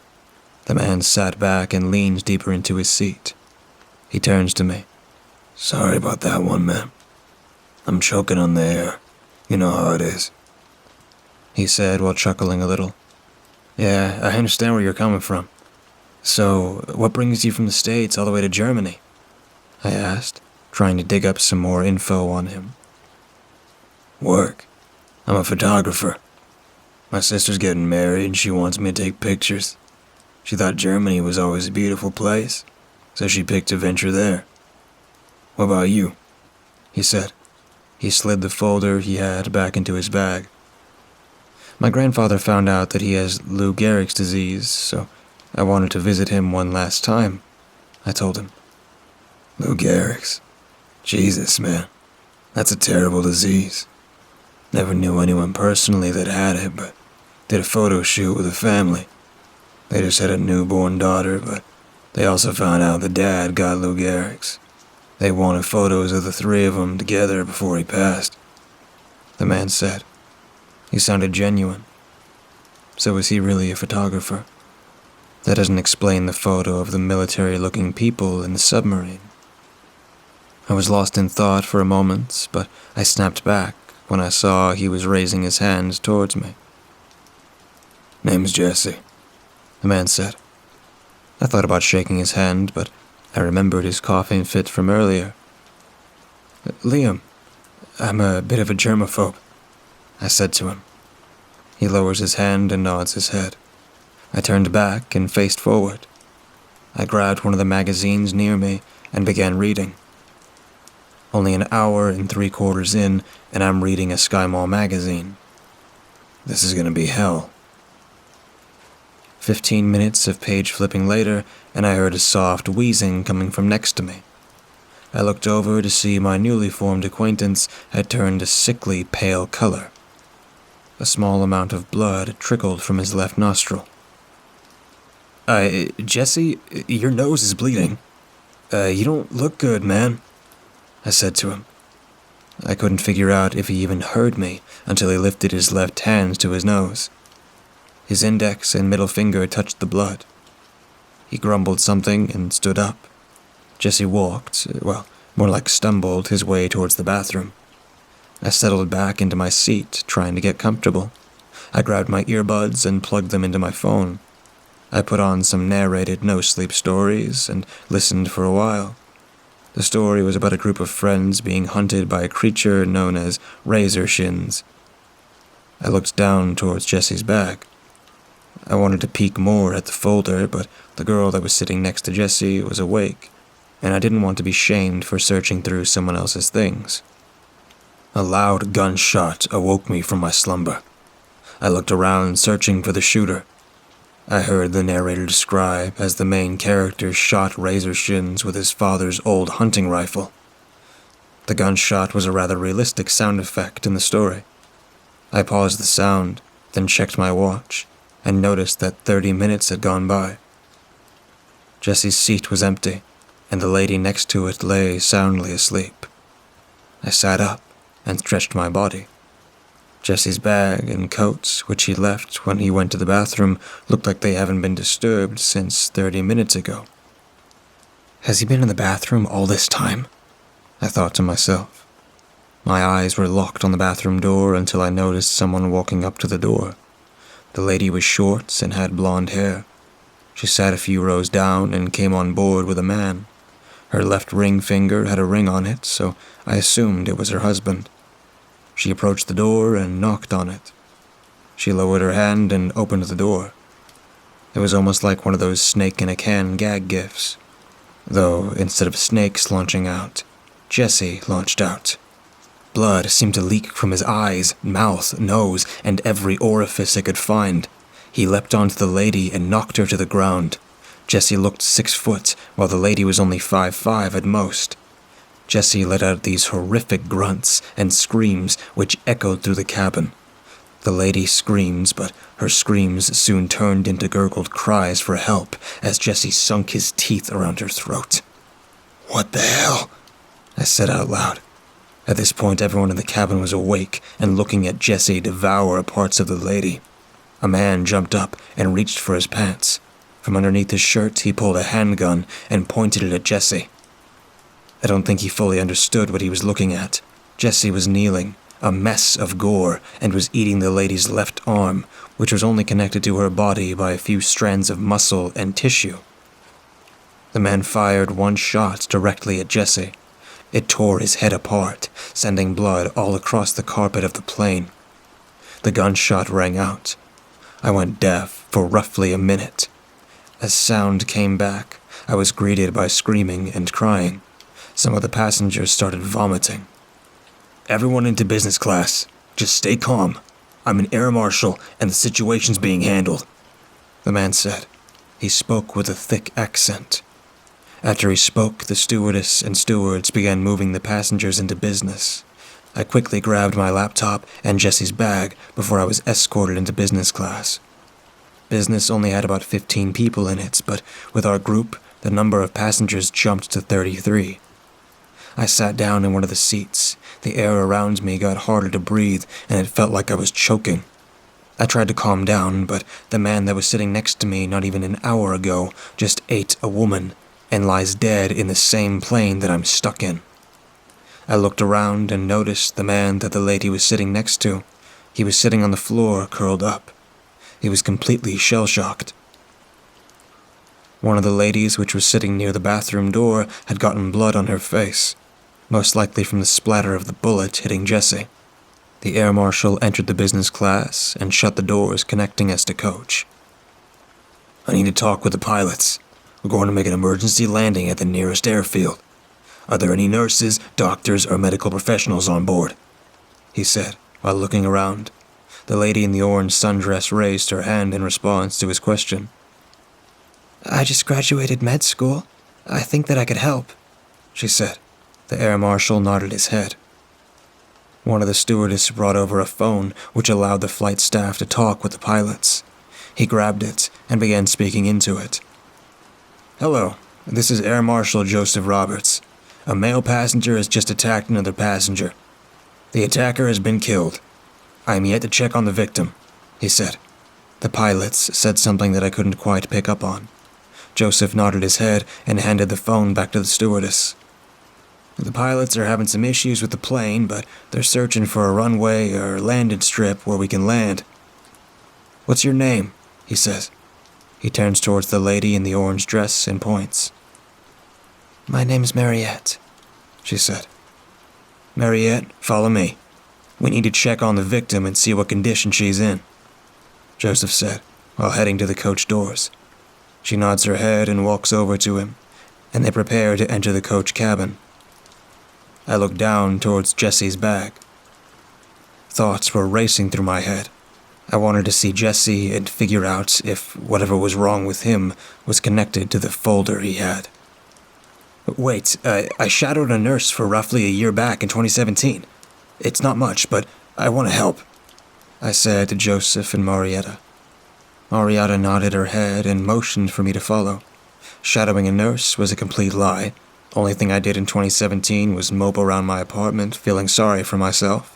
The man sat back and leaned deeper into his seat. He turns to me. "Sorry about that one, man. I'm choking on the air. You know how it is," he said while chuckling a little. "Yeah, I understand where you're coming from. So, what brings you from the States all the way to Germany?" I asked, trying to dig up some more info on him. "Work. I'm a photographer. My sister's getting married and she wants me to take pictures. She thought Germany was always a beautiful place, so she picked to venture there. What about you?" he said. He slid the folder he had back into his bag. "My grandfather found out that he has Lou Gehrig's disease, so I wanted to visit him one last time," I told him. "Lou Gehrig's? Jesus, man. That's a terrible disease. Never knew anyone personally that had it, but did a photo shoot with a family. They just had a newborn daughter, but they also found out the dad got Lou Gehrig's. They wanted photos of the 3 of them together before he passed," the man said. He sounded genuine. So was he really a photographer? That doesn't explain the photo of the military-looking people in the submarine. I was lost in thought for a moment, but I snapped back when I saw he was raising his hand towards me. "Name's Jesse," the man said. I thought about shaking his hand, but I remembered his coughing fit from earlier. "Liam, I'm a bit of a germaphobe," I said to him. He lowers his hand and nods his head. I turned back and faced forward. I grabbed one of the magazines near me and began reading. Only an hour and 3/4 in, and I'm reading a Sky Mall magazine. This is gonna be hell. 15 minutes of page flipping later, and I heard a soft wheezing coming from next to me. I looked over to see my newly formed acquaintance had turned a sickly pale color. A small amount of blood trickled from his left nostril. Jesse, your nose is bleeding. You don't look good, man," I said to him. I couldn't figure out if he even heard me until he lifted his left hand to his nose. His index and middle finger touched the blood. He grumbled something and stood up. Jesse walked, more like stumbled, his way towards the bathroom. I settled back into my seat, trying to get comfortable. I grabbed my earbuds and plugged them into my phone. I put on some narrated no-sleep stories and listened for a while. The story was about a group of friends being hunted by a creature known as razor shins. I looked down towards Jesse's bag. I wanted to peek more at the folder, but the girl that was sitting next to Jesse was awake, and I didn't want to be shamed for searching through someone else's things. A loud gunshot awoke me from my slumber. I looked around, searching for the shooter. I heard the narrator describe as the main character shot Razor Shins with his father's old hunting rifle. The gunshot was a rather realistic sound effect in the story. I paused the sound, then checked my watch, and noticed that 30 minutes had gone by. Jesse's seat was empty, and the lady next to it lay soundly asleep. I sat up and stretched my body. Jesse's bag and coats, which he left when he went to the bathroom, looked like they haven't been disturbed since 30 minutes ago. Has he been in the bathroom all this time? I thought to myself. My eyes were locked on the bathroom door until I noticed someone walking up to the door. The lady was short and had blonde hair. She sat a few rows down and came on board with a man. Her left ring finger had a ring on it, so I assumed it was her husband. She approached the door and knocked on it. She lowered her hand and opened the door. It was almost like one of those snake-in-a-can gag gifs. Though, instead of snakes launching out, Jesse launched out. Blood seemed to leak from his eyes, mouth, nose, and every orifice it could find. He leapt onto the lady and knocked her to the ground. Jesse looked 6 foot, while the lady was only 5'5" at most. Jesse let out these horrific grunts and screams which echoed through the cabin. The lady screams, but her screams soon turned into gurgled cries for help as Jesse sunk his teeth around her throat. "What the hell?" I said out loud. At this point, everyone in the cabin was awake and looking at Jesse devour parts of the lady. A man jumped up and reached for his pants. From underneath his shirt, he pulled a handgun and pointed it at Jesse. I don't think he fully understood what he was looking at. Jesse was kneeling, a mess of gore, and was eating the lady's left arm, which was only connected to her body by a few strands of muscle and tissue. The man fired one shot directly at Jesse. It tore his head apart, sending blood all across the carpet of the plane. The gunshot rang out. I went deaf for roughly a minute. As sound came back, I was greeted by screaming and crying. Some of the passengers started vomiting. "Everyone into business class. Just stay calm. I'm an air marshal and the situation's being handled," the man said. He spoke with a thick accent. After he spoke, the stewardess and stewards began moving the passengers into business. I quickly grabbed my laptop and Jesse's bag before I was escorted into business class. Business only had about 15 people in it, but with our group, the number of passengers jumped to 33. I sat down in one of the seats. The air around me got harder to breathe, and it felt like I was choking. I tried to calm down, but the man that was sitting next to me not even an hour ago just ate a woman and lies dead in the same plane that I'm stuck in. I looked around and noticed the man that the lady was sitting next to. He was sitting on the floor, curled up. He was completely shell-shocked. One of the ladies, which was sitting near the bathroom door, had gotten blood on her face, most likely from the splatter of the bullet hitting Jesse. The air marshal entered the business class and shut the doors connecting us to coach. "I need to talk with the pilots. We're going to make an emergency landing at the nearest airfield. Are there any nurses, doctors, or medical professionals on board?" he said, while looking around. The lady in the orange sundress raised her hand in response to his question. "I just graduated med school. I think that I could help," she said. The air marshal nodded his head. One of the stewardess brought over a phone, which allowed the flight staff to talk with the pilots. He grabbed it and began speaking into it. "Hello, this is Air Marshal Joseph Roberts. A male passenger has just attacked another passenger. The attacker has been killed. I am yet to check on the victim," he said. The pilots said something that I couldn't quite pick up on. Joseph nodded his head and handed the phone back to the stewardess. "The pilots are having some issues with the plane, but they're searching for a runway or landing strip where we can land." "What's your name?" he says. He turns towards the lady in the orange dress and points. "My name's Mariette," she said. "Mariette, follow me. We need to check on the victim and see what condition she's in," Joseph said, while heading to the coach doors. She nods her head and walks over to him, and they prepare to enter the coach cabin. I look down towards Jesse's bag. Thoughts were racing through my head. I wanted to see Jesse and figure out if whatever was wrong with him was connected to the folder he had. "Wait, I shadowed a nurse for roughly a year back in 2017. It's not much, but I want to help," I said to Joseph and Marietta. Marietta nodded her head and motioned for me to follow. Shadowing a nurse was a complete lie. Only thing I did in 2017 was mope around my apartment, feeling sorry for myself.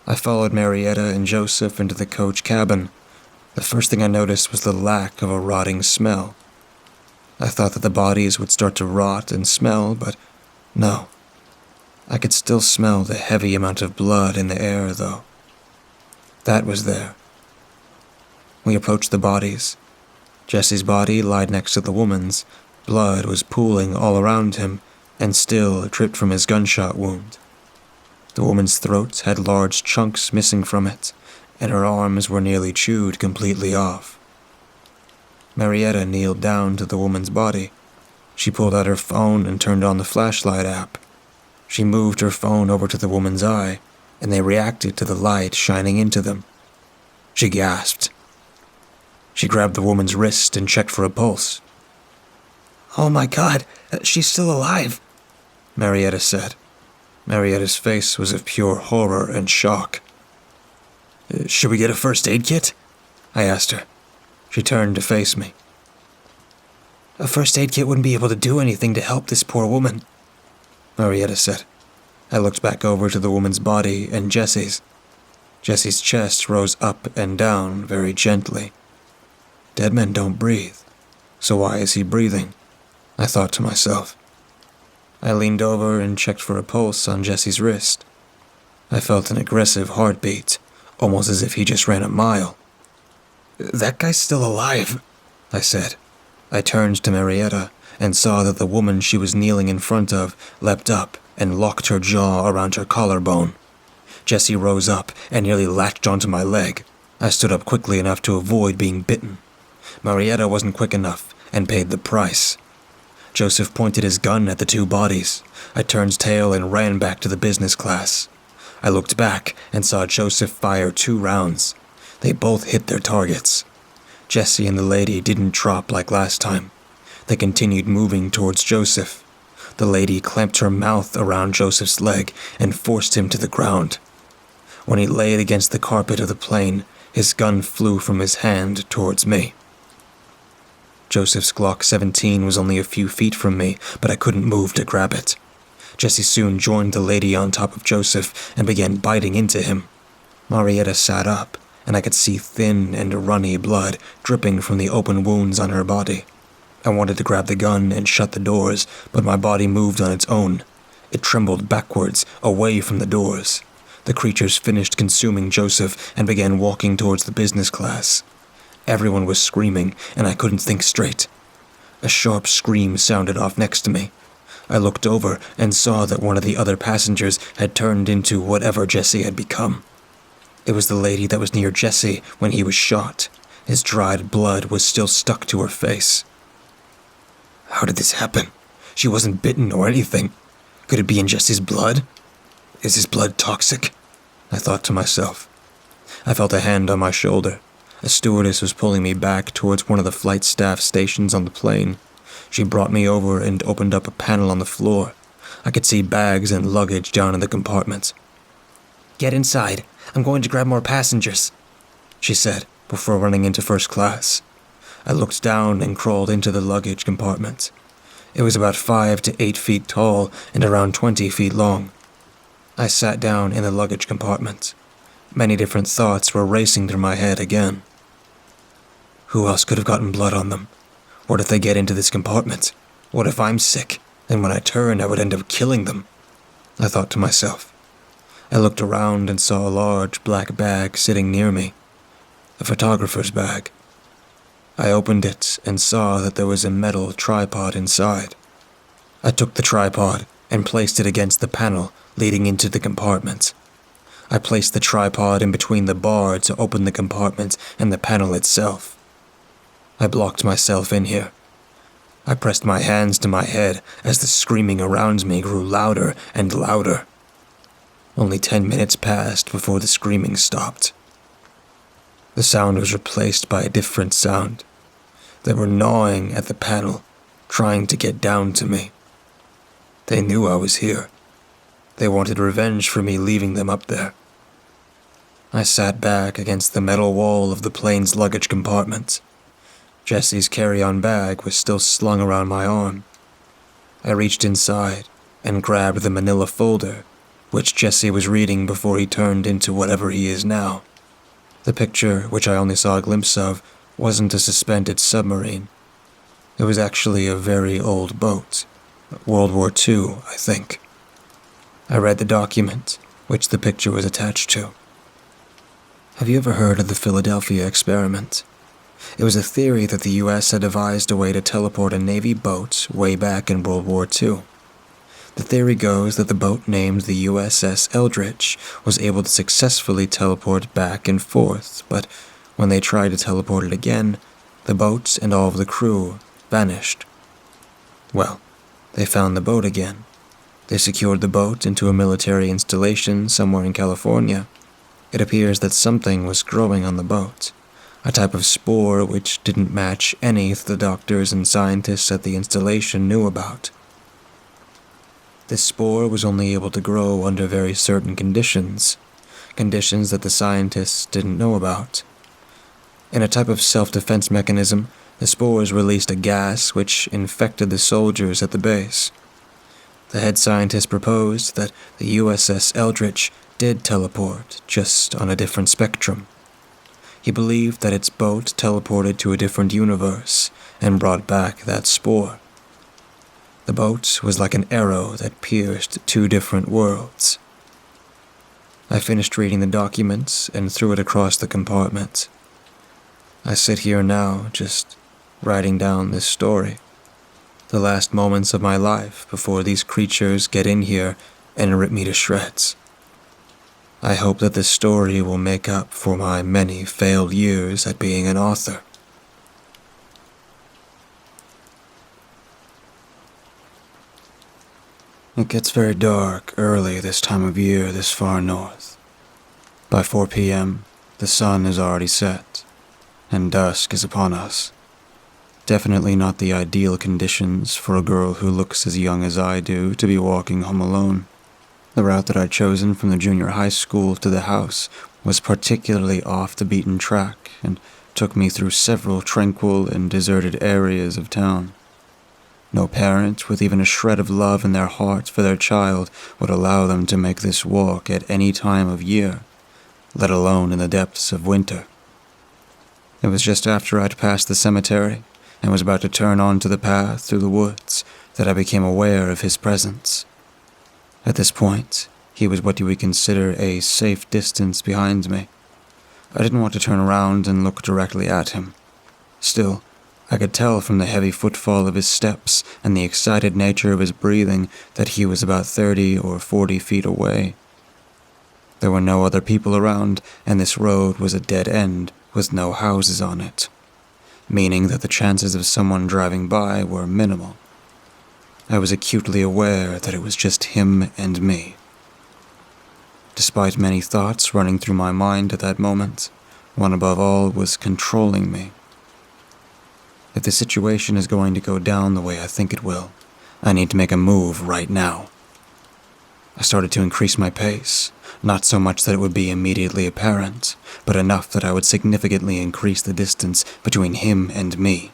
I followed Marietta and Joseph into the coach cabin. The first thing I noticed was the lack of a rotting smell. I thought that the bodies would start to rot and smell, but no. I could still smell the heavy amount of blood in the air, though. That was there. We approached the bodies. Jesse's body lied next to the woman's. Blood was pooling all around him, and still dripped from his gunshot wound. The woman's throat had large chunks missing from it, and her arms were nearly chewed completely off. Marietta kneeled down to the woman's body. She pulled out her phone and turned on the flashlight app. She moved her phone over to the woman's eye, and they reacted to the light shining into them. She gasped. She grabbed the woman's wrist and checked for a pulse. "Oh my God, she's still alive," Marietta said. Marietta's face was of pure horror and shock. "Should we get a first aid kit?" I asked her. She turned to face me. "A first aid kit wouldn't be able to do anything to help this poor woman," Marietta said. I looked back over to the woman's body and Jesse's. Jesse's chest rose up and down very gently. Dead men don't breathe, so why is he breathing? I thought to myself. I leaned over and checked for a pulse on Jesse's wrist. I felt an aggressive heartbeat, almost as if he just ran a mile. "That guy's still alive," I said. I turned to Marietta and saw that the woman she was kneeling in front of leapt up and locked her jaw around her collarbone. Jesse rose up and nearly latched onto my leg. I stood up quickly enough to avoid being bitten. Marietta wasn't quick enough and paid the price. Joseph pointed his gun at the two bodies. I turned tail and ran back to the business class. I looked back and saw Joseph fire 2 rounds. They both hit their targets. Jesse and the lady didn't drop like last time. They continued moving towards Joseph. The lady clamped her mouth around Joseph's leg and forced him to the ground. When he lay against the carpet of the plane, his gun flew from his hand towards me. Joseph's Glock 17 was only a few feet from me, but I couldn't move to grab it. Jesse soon joined the lady on top of Joseph and began biting into him. Marietta sat up, and I could see thin and runny blood dripping from the open wounds on her body. I wanted to grab the gun and shut the doors, but my body moved on its own. It trembled backwards, away from the doors. The creatures finished consuming Joseph and began walking towards the business class. Everyone was screaming, and I couldn't think straight. A sharp scream sounded off next to me. I looked over and saw that one of the other passengers had turned into whatever Jesse had become. It was the lady that was near Jesse when he was shot. His dried blood was still stuck to her face. How did this happen? She wasn't bitten or anything. Could it be in Jesse's blood? Is his blood toxic? I thought to myself. I felt a hand on my shoulder. A stewardess was pulling me back towards one of the flight staff stations on the plane. She brought me over and opened up a panel on the floor. I could see bags and luggage down in the compartment. "Get inside. I'm going to grab more passengers," she said before running into first class. I looked down and crawled into the luggage compartment. It was about 5 to 8 feet tall and around 20 feet long. I sat down in the luggage compartment. Many different thoughts were racing through my head again. Who else could have gotten blood on them? What if they get into this compartment? What if I'm sick, and when I turn I would end up killing them? I thought to myself. I looked around and saw a large black bag sitting near me. A photographer's bag. I opened it and saw that there was a metal tripod inside. I took the tripod and placed it against the panel leading into the compartment. I placed the tripod in between the bar to open the compartment and the panel itself. I blocked myself in here. I pressed my hands to my head as the screaming around me grew louder and louder. Only 10 minutes passed before the screaming stopped. The sound was replaced by a different sound. They were gnawing at the panel, trying to get down to me. They knew I was here. They wanted revenge for me leaving them up there. I sat back against the metal wall of the plane's luggage compartment. Jesse's carry-on bag was still slung around my arm. I reached inside and grabbed the manila folder, which Jesse was reading before he turned into whatever he is now. The picture, which I only saw a glimpse of, wasn't a suspended submarine. It was actually a very old boat. World War II, I think. I read the document, which the picture was attached to. Have you ever heard of the Philadelphia experiment? It was a theory that the US had devised a way to teleport a Navy boat way back in World War II. The theory goes that the boat named the USS Eldridge was able to successfully teleport back and forth, but when they tried to teleport it again, the boat and all of the crew vanished. Well, they found the boat again. They secured the boat into a military installation somewhere in California. It appears that something was growing on the boat, a type of spore which didn't match any that the doctors and scientists at the installation knew about. This spore was only able to grow under very certain conditions that the scientists didn't know about. In a type of self-defense mechanism, the spores released a gas which infected the soldiers at the base. The head scientist proposed that the USS Eldridge did teleport, just on a different spectrum. He believed that its boat teleported to a different universe and brought back that spore. The boat was like an arrow that pierced two different worlds. I finished reading the document and threw it across the compartment. I sit here now, just writing down this story. The last moments of my life before these creatures get in here and rip me to shreds. I hope that this story will make up for my many failed years at being an author. It gets very dark early this time of year this far north. By 4 p.m., the sun is already set, and dusk is upon us. Definitely not the ideal conditions for a girl who looks as young as I do to be walking home alone. The route that I'd chosen from the junior high school to the house was particularly off the beaten track and took me through several tranquil and deserted areas of town. No parent with even a shred of love in their heart for their child would allow them to make this walk at any time of year, let alone in the depths of winter. It was just after I'd passed the cemetery and was about to turn onto the path through the woods that I became aware of his presence. At this point, he was what you would consider a safe distance behind me. I didn't want to turn around and look directly at him. Still, I could tell from the heavy footfall of his steps and the excited nature of his breathing that he was about 30 or 40 feet away. There were no other people around, and this road was a dead end with no houses on it, meaning that the chances of someone driving by were minimal. I was acutely aware that it was just him and me. Despite many thoughts running through my mind at that moment, one above all was controlling me. If the situation is going to go down the way I think it will, I need to make a move right now. I started to increase my pace, not so much that it would be immediately apparent, but enough that I would significantly increase the distance between him and me.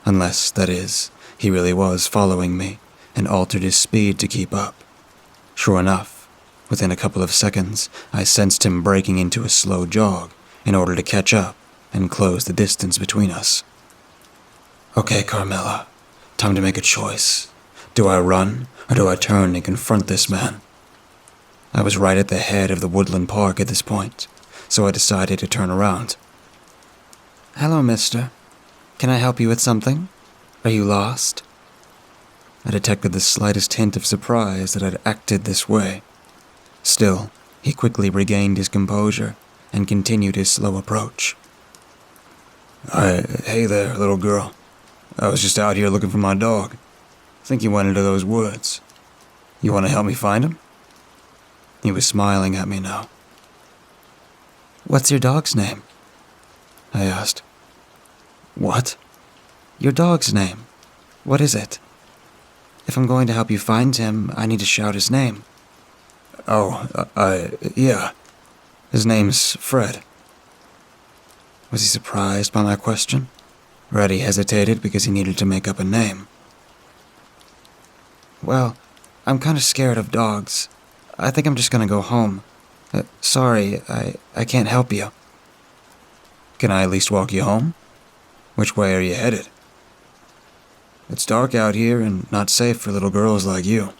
Unless, that is, he really was following me and altered his speed to keep up. Sure enough, within a couple of seconds, I sensed him breaking into a slow jog in order to catch up and close the distance between us. Okay, Carmela, time to make a choice. Do I run, or do I turn and confront this man? I was right at the head of the woodland park at this point, so I decided to turn around. Hello, mister. Can I help you with something? Are you lost? I detected the slightest hint of surprise that I'd acted this way. Still, he quickly regained his composure and continued his slow approach. Hey there, little girl. I was just out here looking for my dog. I think he went into those woods. You want to help me find him? He was smiling at me now. What's your dog's name? I asked. What? Your dog's name. What is it? If I'm going to help you find him, I need to shout his name. Yeah. His name's Fred. Was he surprised by my question? Or he hesitated because he needed to make up a name? Well, I'm kind of scared of dogs. I think I'm just going to go home. Sorry, I can't help you. Can I at least walk you home? Which way are you headed? It's dark out here and not safe for little girls like you.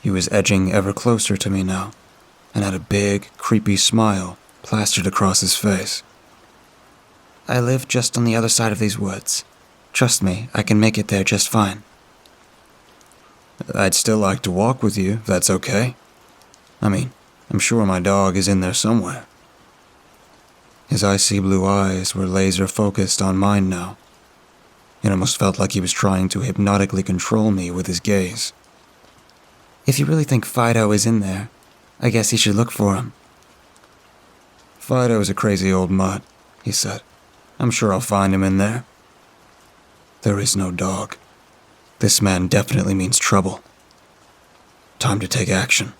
He was edging ever closer to me now, and had a big, creepy smile plastered across his face. I live just on the other side of these woods. Trust me, I can make it there just fine. I'd still like to walk with you, if that's okay. I mean, I'm sure my dog is in there somewhere. His icy blue eyes were laser-focused on mine now. It almost felt like he was trying to hypnotically control me with his gaze. If you really think Fido is in there, I guess you should look for him. Fido's a crazy old mutt, he said. I'm sure I'll find him in there. There is no dog. This man definitely means trouble. Time to take action.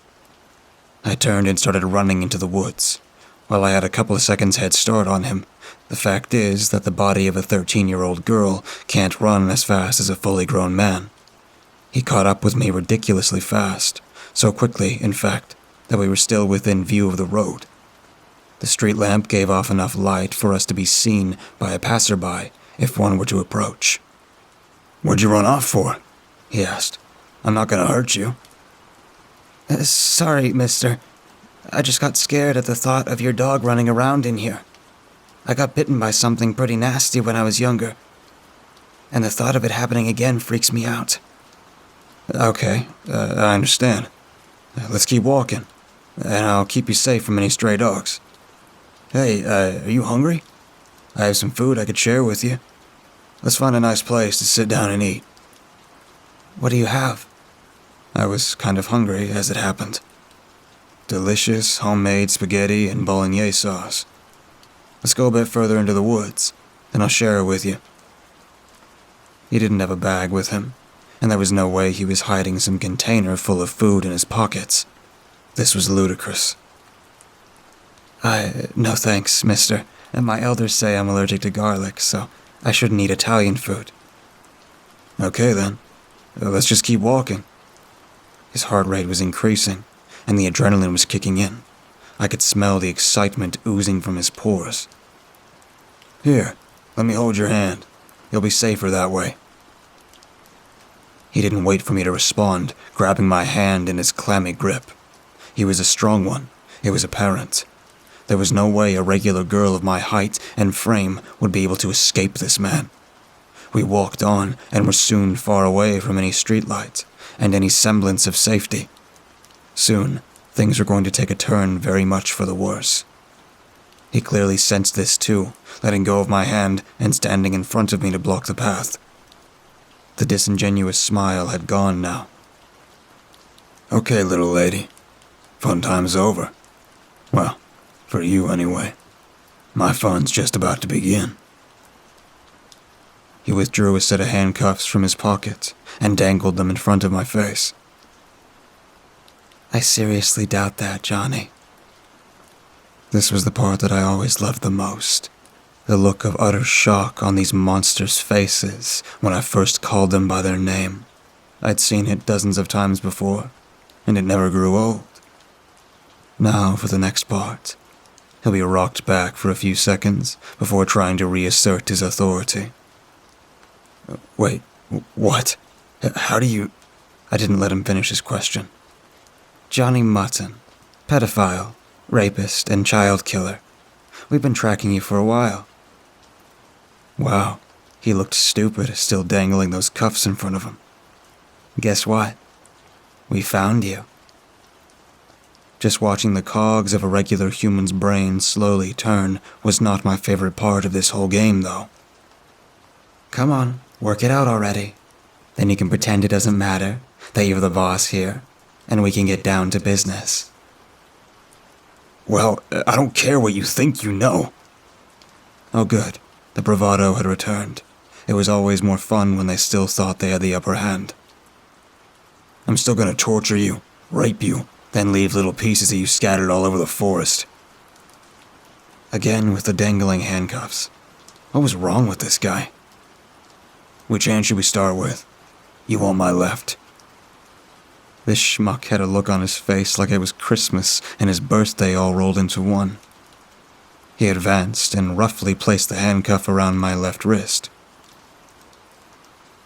I turned and started running into the woods. While I had a couple of seconds head start on him, the fact is that the body of a 13-year-old girl can't run as fast as a fully grown man. He caught up with me ridiculously fast, so quickly, in fact, that we were still within view of the road. The street lamp gave off enough light for us to be seen by a passerby if one were to approach. "What'd you run off for?" he asked. "I'm not gonna hurt you." Sorry, mister. I just got scared at the thought of your dog running around in here. I got bitten by something pretty nasty when I was younger, and the thought of it happening again freaks me out." Okay, I understand. Let's keep walking, and I'll keep you safe from any stray dogs. Hey, are you hungry? I have some food I could share with you. Let's find a nice place to sit down and eat. What do you have? I was kind of hungry, as it happened. Delicious homemade spaghetti and bolognese sauce. Let's go a bit further into the woods, then I'll share it with you. He didn't have a bag with him, and there was no way he was hiding some container full of food in his pockets. This was ludicrous. No thanks, mister. My elders say I'm allergic to garlic, so I shouldn't eat Italian food. Okay then, let's just keep walking. His heart rate was increasing, and the adrenaline was kicking in. I could smell the excitement oozing from his pores. Here, let me hold your hand. You'll be safer that way. He didn't wait for me to respond, grabbing my hand in his clammy grip. He was a strong one, it was apparent. There was no way a regular girl of my height and frame would be able to escape this man. We walked on and were soon far away from any streetlight and any semblance of safety. Soon, things were going to take a turn very much for the worse. He clearly sensed this too, letting go of my hand and standing in front of me to block the path. The disingenuous smile had gone now. Okay, little lady. Fun time's over. Well, for you anyway. My fun's just about to begin. He withdrew a set of handcuffs from his pocket and dangled them in front of my face. I seriously doubt that, Johnny. This was the part that I always loved the most. The look of utter shock on these monsters' faces when I first called them by their name. I'd seen it dozens of times before, and it never grew old. Now for the next part. He'll be rocked back for a few seconds before trying to reassert his authority. Wait, what? How do you... I didn't let him finish his question. Johnny Mutton, pedophile, rapist, and child killer. We've been tracking you for a while. Wow, he looked stupid still dangling those cuffs in front of him. Guess what? We found you. Just watching the cogs of a regular human's brain slowly turn was not my favorite part of this whole game, though. Come on, work it out already. Then you can pretend it doesn't matter, that you're the boss here, and we can get down to business. Well, I don't care what you think you know. Oh good, the bravado had returned. It was always more fun when they still thought they had the upper hand. I'm still gonna torture you, rape you, then leave little pieces of you scattered all over the forest. Again with the dangling handcuffs. What was wrong with this guy? Which hand should we start with? You on my left. This schmuck had a look on his face like it was Christmas and his birthday all rolled into one. He advanced and roughly placed the handcuff around my left wrist.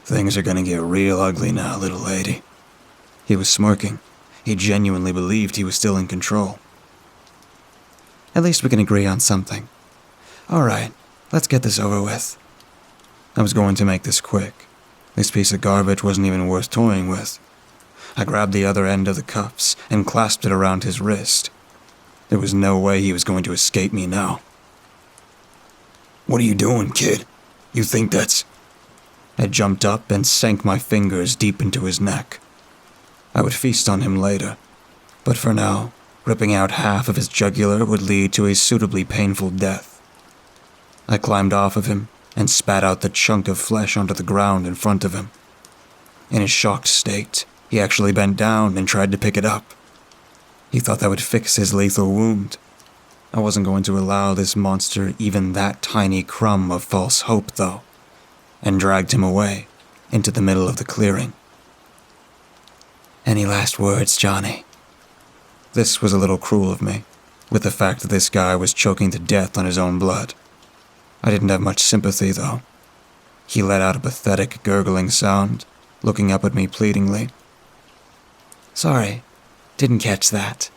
Things are gonna get real ugly now, little lady. He was smirking. He genuinely believed he was still in control. At least we can agree on something. All right, Let's get this over with. I was going to make this quick. This piece of garbage wasn't even worth toying with. I grabbed the other end of the cuffs and clasped it around his wrist. There was no way he was going to escape me now. "What are you doing, kid? You think that's..." I jumped up and sank my fingers deep into his neck. I would feast on him later, but for now, ripping out half of his jugular would lead to a suitably painful death. I climbed off of him and spat out the chunk of flesh onto the ground in front of him. In his shocked state, he actually bent down and tried to pick it up. He thought that would fix his lethal wound. I wasn't going to allow this monster even that tiny crumb of false hope, though, and dragged him away into the middle of the clearing. "Any last words, Johnny?" This was a little cruel of me, with the fact that this guy was choking to death on his own blood. I didn't have much sympathy, though. He let out a pathetic gurgling sound, looking up at me pleadingly. "Sorry, didn't catch that."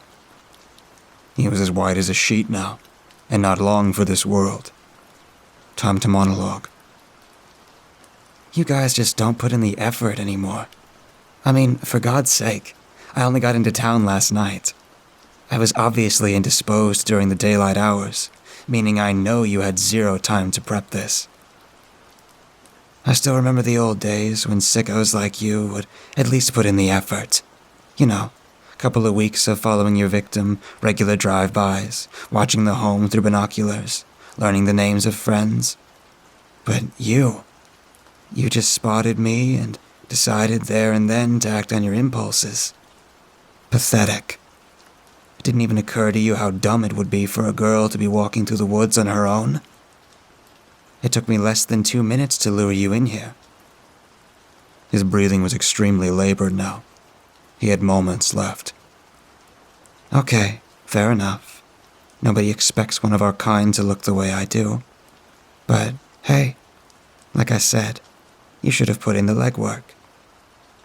He was as white as a sheet now, and not long for this world. Time to monologue. "You guys just don't put in the effort anymore. I mean, for God's sake, I only got into town last night. I was obviously indisposed during the daylight hours, meaning I know you had zero time to prep this. I still remember the old days when sickos like you would at least put in the effort. You know, a couple of weeks of following your victim, regular drive-bys, watching the home through binoculars, learning the names of friends. But you just spotted me and decided there and then to act on your impulses. Pathetic. It didn't even occur to you how dumb it would be for a girl to be walking through the woods on her own. It took me less than 2 minutes to lure you in here." His breathing was extremely labored now. He had moments left. "Okay, fair enough. Nobody expects one of our kind to look the way I do. But, hey, like I said, you should have put in the legwork.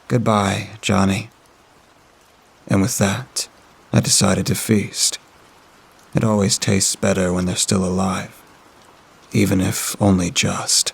Goodbye, Johnny." And with that, I decided to feast. It always tastes better when they're still alive, even if only just.